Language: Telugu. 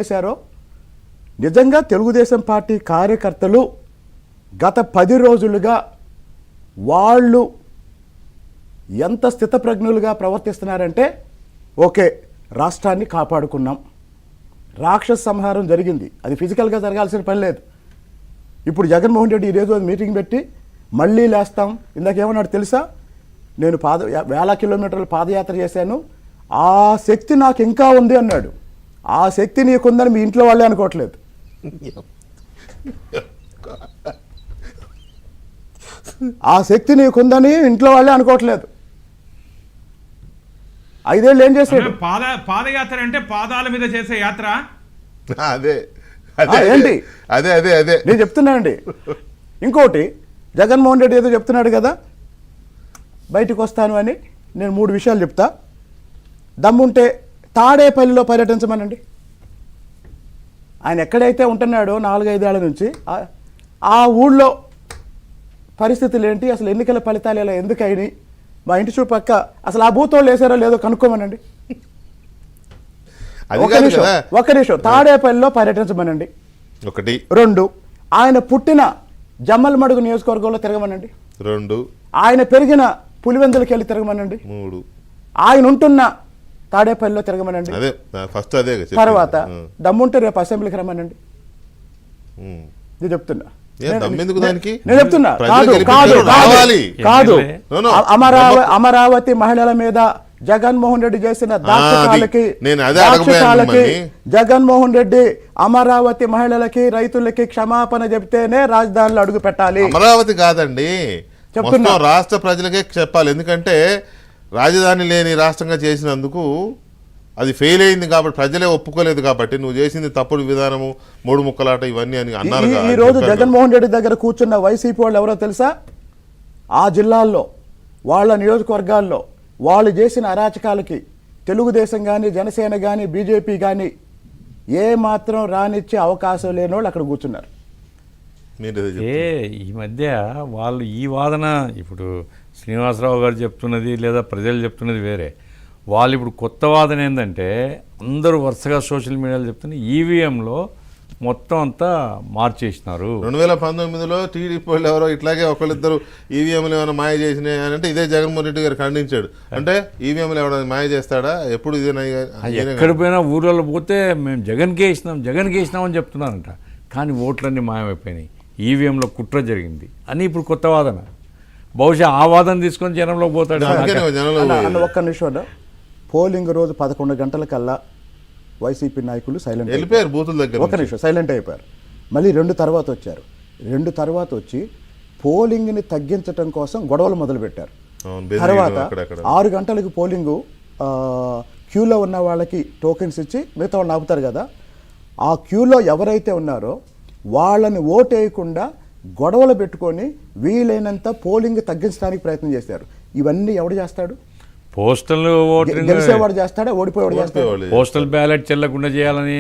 చేశారో నిజంగా తెలుగుదేశం పార్టీ కార్యకర్తలు గత 10 రోజులుగా వాళ్ళు ఎంత స్థితప్రజ్ఞులుగా ప్రవర్తిస్తున్నారంటే ఓకే రాష్ట్రాన్ని కాపాడుకున్నాం, రాక్షస సంహారం జరిగింది, అది ఫిజికల్గా జరగాల్సిన పని లేదు. ఇప్పుడు జగన్మోహన్ రెడ్డి ఈరోజు మీటింగ్ పెట్టి మళ్ళీ లేస్తాం, ఇందాకేమన్నాడు తెలుసా, నేను వేల కిలోమీటర్లు పాదయాత్ర చేశాను, ఆ శక్తి నాకు ఇంకా ఉంది అన్నాడు. ఆ శక్తి నీకుందని మీ ఇంట్లో వాళ్ళే అనుకోవట్లేదు. ఆ శక్తి నీకుందని ఇంట్లో వాళ్ళే అనుకోవట్లేదు. 5 ఏళ్ళు ఏం చేశాడు? పాదయాత్ర అంటే పాదాల మీద చేసే యాత్ర. అదే ఏంటి అదే అదే అదే నేను చెప్తున్నానండి. ఇంకోటి జగన్మోహన్ రెడ్డి ఏదో చెప్తున్నాడు కదా, బయటకు వస్తాను అని. నేను 3 విషయాలు చెప్తా. దమ్ముంటే తాడేపల్లిలో పర్యటించమనండి. ఆయన ఎక్కడైతే ఉంటున్నాడో 4-5 ఏళ్ల నుంచి ఆ ఊళ్ళో పరిస్థితులు ఏంటి, అసలు ఎన్నికల ఫలితాలు ఇలా ఎందుకు అయినాయి, మా ఇంటి చుట్టుపక్క అసలు ఆ బూతోళ్ళు వేసారో లేదో కనుక్కోమనండి. ఒక నిమిషం తాడేపల్లిలో పర్యటించమనండి. 1 2 ఆయన పుట్టిన జమ్మలమడుగు నియోజకవర్గంలో తిరగమనండి. 2 ఆయన పెరిగిన పులివెందులకి వెళ్ళి తిరగమనండి. 3 ఆయన ఉంటున్న తాడేపల్లిలో తిరగమనండి. తర్వాత దమ్ముంటే రేపు అసెంబ్లీకి రమ్మనండి. నేను చెప్తున్నా కాదు అమరావతి మహిళల మీద జగన్మోహన్ రెడ్డి చేసిన దాక్షకాలకి జగన్మోహన్ రెడ్డి అమరావతి మహిళలకి రైతులకి క్షమాపణ చెప్తేనే రాజధానిలో అడుగు పెట్టాలి. అమరావతి కాదండి, చెప్తున్నా రాష్ట్ర ప్రజలకే చెప్పాలి. ఎందుకంటే రాజధాని లేని రాష్ట్రంగా చేసినందుకు అది ఫెయిల్ అయింది కాబట్టి, ప్రజలే ఒప్పుకోలేదు కాబట్టి, నువ్వు చేసింది తప్పుడు విధానము, 3 ముక్కలాట ఇవన్నీ అని అన్నారు. ఈ రోజు జగన్మోహన్ రెడ్డి దగ్గర కూర్చున్న వైసీపీ వాళ్ళు ఎవరో తెలుసా? ఆ జిల్లాల్లో వాళ్ళ నియోజకవర్గాల్లో వాళ్ళు చేసిన అరాచకాలకి తెలుగుదేశం కానీ జనసేన కానీ బీజేపీ కానీ ఏ మాత్రం రానిచ్చే అవకాశం లేని వాళ్ళు అక్కడ కూర్చున్నారు. ఈ మధ్య వాళ్ళు ఈ వాదన, ఇప్పుడు శ్రీనివాసరావు గారు చెప్తున్నది లేదా ప్రజలు చెప్తున్నది వేరే. వాళ్ళు ఇప్పుడు కొత్త వాదన ఏంటంటే అందరూ వరుసగా సోషల్ మీడియాలో చెప్తున్న ఈవీఎంలో మొత్తం అంతా మార్చేసినారు. 2019లో టీడీపీ వాళ్ళు ఎవరో ఇట్లాగే ఒకళ్ళిద్దరు ఈవీఎంలు ఏమైనా మాయ చేసినాయి అని అంటే ఇదే జగన్మోహన్ రెడ్డి గారు ఖండించాడు. అంటే ఈవీఎంలు ఎవరైనా మాయ చేస్తాడా? ఎప్పుడు ఇదేనా? ఎక్కడ పోయినా ఊళ్ళో పోతే మేము జగన్కే వేసినాం అని చెప్తున్నారంట. కానీ ఓట్లన్నీ మాయమైపోయినాయి, ఈవీఎంలో కుట్ర జరిగింది అని ఇప్పుడు కొత్త వాదన. బహుశా ఆ వాదన తీసుకొని జనంలో పోతాడు. ఒక్క నిమిషం, పోలింగ్ రోజు 11 గంటలకల్లా వైసీపీ నాయకులు సైలెంట్ అయిపోయారు, బూతుల దగ్గర. ఒక నిమిషం సైలెంట్ అయిపోయారు. మళ్ళీ 2 తర్వాత వచ్చారు. 2 తర్వాత వచ్చి పోలింగ్ని తగ్గించడం కోసం గొడవలు మొదలుపెట్టారు. తర్వాత 6 గంటలకు పోలింగు క్యూలో ఉన్న వాళ్ళకి టోకెన్స్ ఇచ్చి మిగతా వాళ్ళని ఆపుతారు కదా, ఆ క్యూలో ఎవరైతే ఉన్నారో వాళ్ళని ఓటు వేయకుండా గొడవలు పెట్టుకొని వీలైనంత పోలింగ్ తగ్గించడానికి ప్రయత్నం చేశారు. ఇవన్నీ ఎవడు చేస్తాడు? పోస్టల్ ఓటింగ్ గెలిచేవాడు చేస్తాడా, ఓడిపోయేవాడు చేస్తాడు? పోస్టల్ బ్యాలెట్ చెల్లకుండా చేయాలని